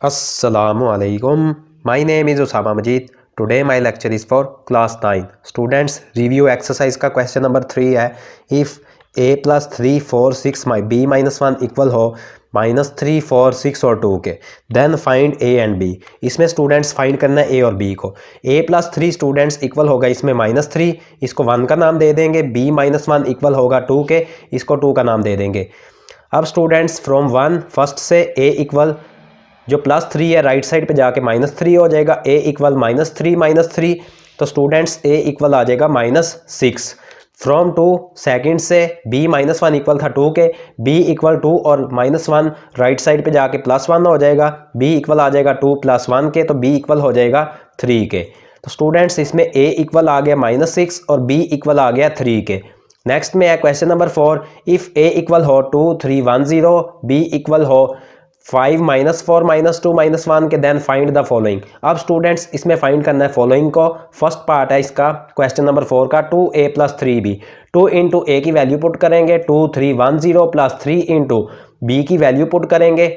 Assalamualaikum. My name is Osama Majid. Today my lecture is for class 9. Students, review exercise का question number 3 है. If a plus 3, 4, 6 b minus 1 equal हो minus 3, 4, 6 और 2 के, then find a and b. इसमें students find करना है a और b को. a plus 3 स्टूडेंट्स इक्वल होगा इसमें minus 3, इसको 1 का नाम दे देंगे. b minus 1 इक्वल होगा 2 के, इसको 2 का नाम दे देंगे. अब स्टूडेंट्स फ्रॉम 1 फर्स्ट से a इक्वल जो +3 है राइट साइड पे जाके -3 हो जाएगा. a इक्वल -3 तो स्टूडेंट्स a इक्वल आ जाएगा -6. फ्रॉम 2 सेकंड से b -1 इक्वल था 2 के, b इक्वल 2 और -1 राइट साइड पे जाके +1 हो जाएगा. b इक्वल आ जाएगा 2 + 1 के, तो b इक्वल हो जाएगा 3 के. तो स्टूडेंट्स इसमें a इक्वल आ गया -6 और b इक्वल आ गया 3 के. नेक्स्ट में है question number 4. If a equal हो 2, 3, 1, 0, b इक्वल हो 5, -4, -2, -1 के, देन फाइंड द फॉलोइंग. अब स्टूडेंट्स इसमें फाइंड करना है फॉलोइंग को. फर्स्ट पार्ट है इसका क्वेश्चन नंबर 4 का 2a + 3b. 2 इंटू a की वैल्यू पुट करेंगे 2, 3, 1, 0 + 3 इंटू b की वैल्यू पुट करेंगे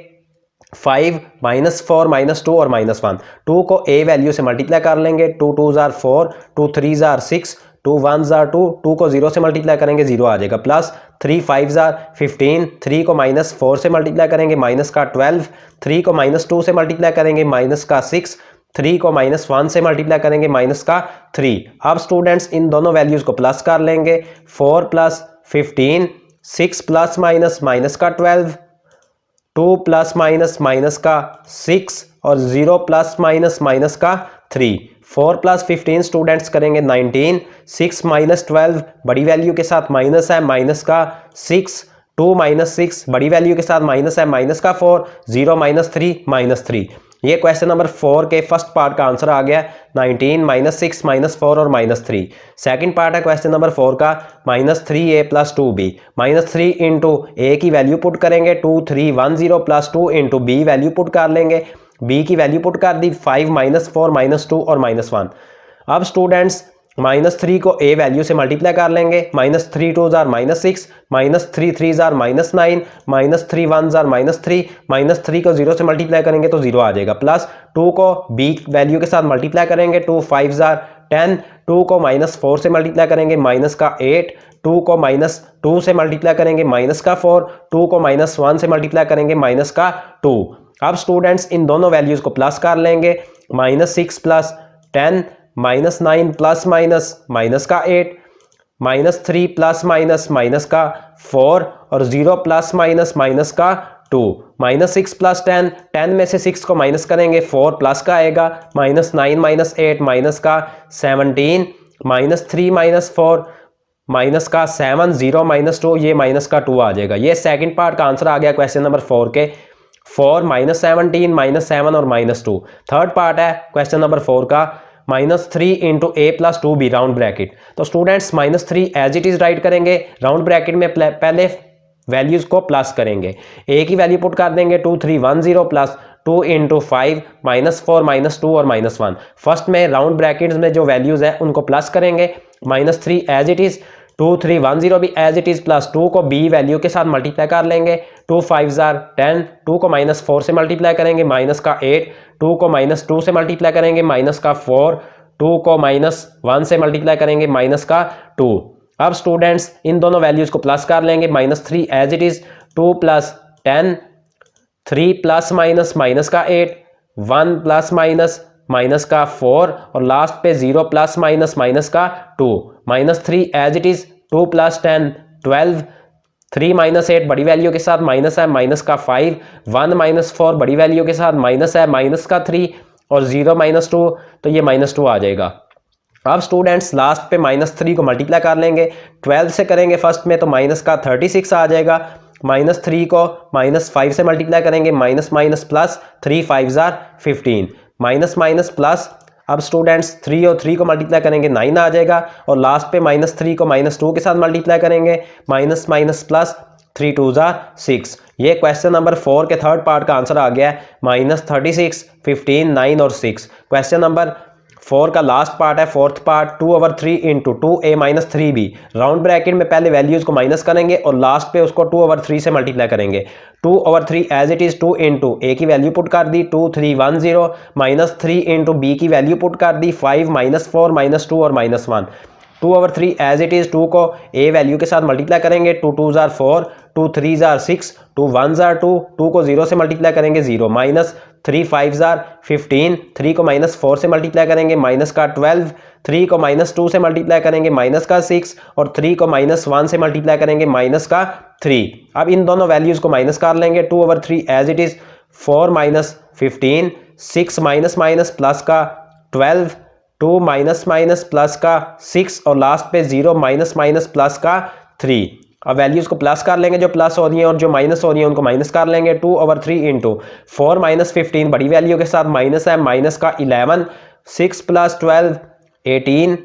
5, -4, -2 और -1. 2 को a वैल्यू से मल्टीप्लाई कर लेंगे. 2 2 जार 4, 2 3 जार 6, 2 1 जार 2, 2 को 0 से मल्टीप्लाई करेंगे 0 आ जाएगा. प्लस 3 5 जार 15, 3 को -4 से मल्टीप्लाई करेंगे माइनस का 12, 3 को -2 से मल्टीप्लाई करेंगे माइनस का 6, 3 को -1 से मल्टीप्लाई करेंगे माइनस का 3. अब स्टूडेंट्स इन दोनों वैल्यूज़ को प्लस कर लेंगे. 4 + 15, 6 + माइनस का 12, 2 + माइनस का 6 और 0 + माइनस का 3. 4 + 15 स्टूडेंट्स करेंगे 19, 6 - 12 बड़ी वैल्यू के साथ माइनस है माइनस का 6, 2 - 6 बड़ी वैल्यू के साथ माइनस है माइनस का 4, 0 - 3 -3. ये क्वेश्चन नंबर 4 के फर्स्ट पार्ट का आंसर आ गया 19, -6, -4 और -3. सेकंड पार्ट है क्वेश्चन नंबर 4 का -3a + 2b. -3 इंटू a की वैल्यू पुट करेंगे 2, 3, 1, 0 + 2 इंटू b वैल्यू पुट कर लेंगे. b की वैल्यू पुट कर दी 5, -4, -2 और -1. अब स्टूडेंट्स -3 को a वैल्यू से मल्टीप्लाई कर लेंगे. -3 2 जार -6, -3 3 जार -9, -3 1 जार -3, -3 को 0 से मल्टीप्लाई करेंगे तो 0 आ जाएगा. प्लस 2 को b वैल्यू के साथ मल्टीप्लाई करेंगे 2 5 जार 10, 2 को -4 से मल्टीप्लाई करेंगे माइनस का 8, 2 को -2 से मल्टीप्लाई करेंगे माइनस का 4, 2 को -1 से मल्टीप्लाई करेंगे माइनस का 2. अब स्टूडेंट्स इन दोनों वैल्यूज़ को प्लस कर लेंगे. -6 + 10, -9 + माइनस का 8, -3 + माइनस का 4 और 0 + माइनस का 2. -6 + 10, 10 में से 6 को माइनस करेंगे 4 प्लस का आएगा. -9 - 8 माइनस का 17, -3 - 4 माइनस का 7, 0 - 2 ये माइनस का 2 आ जाएगा. ये सेकंड पार्ट का आंसर आ गया क्वेश्चन नंबर 4 के 4, -17, -7 और -2. थर्ड पार्ट है क्वेश्चन नंबर 4 का -3 into a + 2b round bracket. तो students -3 as it is write करेंगे. राउंड ब्रैकेट में पहले वैल्यूज़ को प्लस करेंगे. a की वैल्यू पुट कर देंगे 2, 3, 1, 0 + 2 इंटू 5, -4, -2 और -1. फर्स्ट में राउंड ब्रैकेट्स में जो वैल्यूज़ है उनको प्लस करेंगे. -3 एज इट इज़, 2, 3, 1, 0 भी एज इट इज़, प्लस 2 को b वैल्यू के साथ मल्टीप्लाई कर लेंगे. 2 5 जार 10, 2 को -4 से मल्टीप्लाई करेंगे माइनस का 8, 2 को -2 से मल्टीप्लाई करेंगे माइनस का 4, 2 को -1 से मल्टीप्लाई करेंगे माइनस का 2. अब स्टूडेंट्स इन दोनों वैल्यूज़ को प्लस कर लेंगे. -3 एज इट इज़, 2 + 10, 3 + माइनस का 8, 1 + माइनस का 4 और लास्ट पे 0 + माइनस का 2. -3 एज इट इज़, 2 + 10 12, 3 - 8 बड़ी वैल्यू के साथ माइनस है माइनस का 5, 1 - 4 बड़ी वैल्यू के साथ माइनस है माइनस का 3 और 0 - 2 तो ये -2 आ जाएगा. अब स्टूडेंट्स लास्ट पे -3 को मल्टीप्लाई कर लेंगे. 12 से करेंगे फर्स्ट में तो माइनस का 36 आ जाएगा. -3 को -5 से मल्टीप्लाई करेंगे minus plus 3 5 jar 15, minus plus. अब स्टूडेंट्स 3 और 3 को मल्टीप्लाई करेंगे 9 आ जाएगा और लास्ट पे -3 को -2 के साथ मल्टीप्लाई करेंगे माइनस प्लस 3 2 जार 6. ये क्वेश्चन नंबर 4 के थर्ड पार्ट का आंसर आ गया है -36, 15, 9 और 6. क्वेश्चन नंबर 4 का लास्ट पार्ट है fourth part 2/3 into 2a - 3b. Round bracket में पहले वैल्यूज़ को माइनस करेंगे और लास्ट पे उसको 2/3 से मल्टीप्लाई करेंगे. 2/3 एज इट इज़ 2 इंटू ए की वैल्यू पुट कर दी 2 3 1 0 -3 इंटू बी की वैल्यू पुट कर दी 5 -4 -2 और -1। 2/3 एज इट इज़ 2 को ए वैल्यू के साथ मल्टीप्लाई करेंगे 2 2 जार 4 2 3 जार 6 2 1 जार 2 2 को 0 से मल्टीप्लाई करेंगे 0 -3 5 जार 15 3 को -4 से मल्टीप्लाई करेंगे माइनस का 12 3 को -2 से मल्टीप्लाई करेंगे माइनस का 6 और 3 को -1 से मल्टीप्लाई करेंगे माइनस का 3। अब इन दोनों वैल्यूज़ को माइनस कर लेंगे 2/3 as it is 4 -15 6 minus minus plus का 12 2 माइनस माइनस प्लस का 6 और लास्ट पे 0 माइनस माइनस प्लस का 3। अब वैल्यूज़ को प्लस कर लेंगे जो प्लस हो रही हैं और जो माइनस हो रही हैं उनको माइनस कर लेंगे 2/3 इंटू 4 -15 बड़ी वैल्यू के साथ माइनस है माइनस का 11 6 + 12 18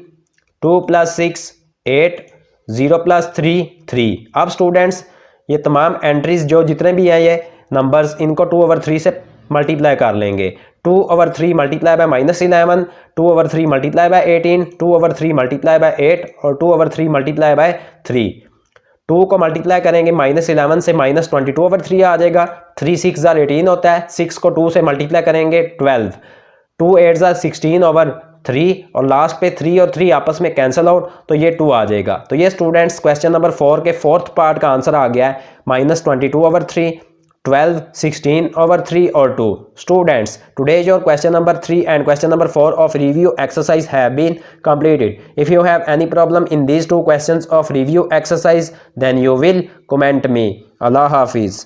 2 + 6 8 0 + 3 3। अब स्टूडेंट्स ये तमाम एंट्रीज जो जितने भी हैं ये नंबर्स इनको 2/3 से मल्टीप्लाई कर लेंगे 2/3 multiply by -11 2/3 multiply by 18 2/3 multiply by 8 और 2/3 मल्टीप्लाई बाय 3। 2 को मल्टीप्लाई करेंगे -11 से -22/3 आ जाएगा 3 6 जार 18 होता है 6 को 2 से मल्टीप्लाई करेंगे 12 2 8 जार 16/3 और लास्ट पे 3 और 3 आपस में कैंसिल आउट तो ये 2 आ जाएगा। तो ये स्टूडेंट्स क्वेश्चन नंबर 4 के 4th पार्ट का आंसर आ गया है -22/3 12 16/3 or 2। Students, today your question number 3 and question number 4 of review exercise have been completed. If you have any problem in these two questions of review exercise, then you will comment me. Allah Hafiz.